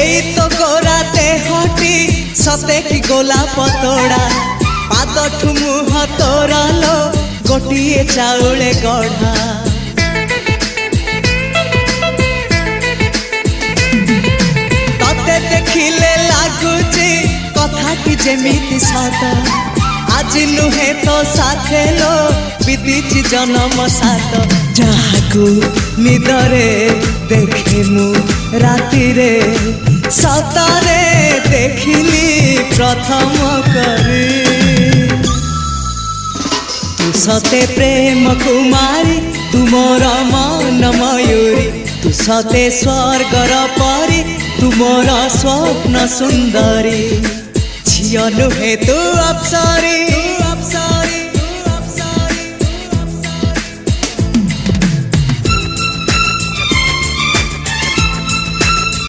एई तो गोरा देहटी सते कि गोलाप तोड़ा पाद मुह तोरा लो गोटिए चाउले गढ़ा तते देखिले लागुची कथा कि जेमिति सत आज नुहे तो साथे लो बीतीची जन्म सात जहाकू निदरे देखे मु राति रे सतरे देखिली प्रथम करी तू सते प्रेम कुमारी तू मोर मन मयूरी तू सते स्वर्गर परी तू मोर स्वप्न सुंदरी झियो नुहे तू अप्सरी।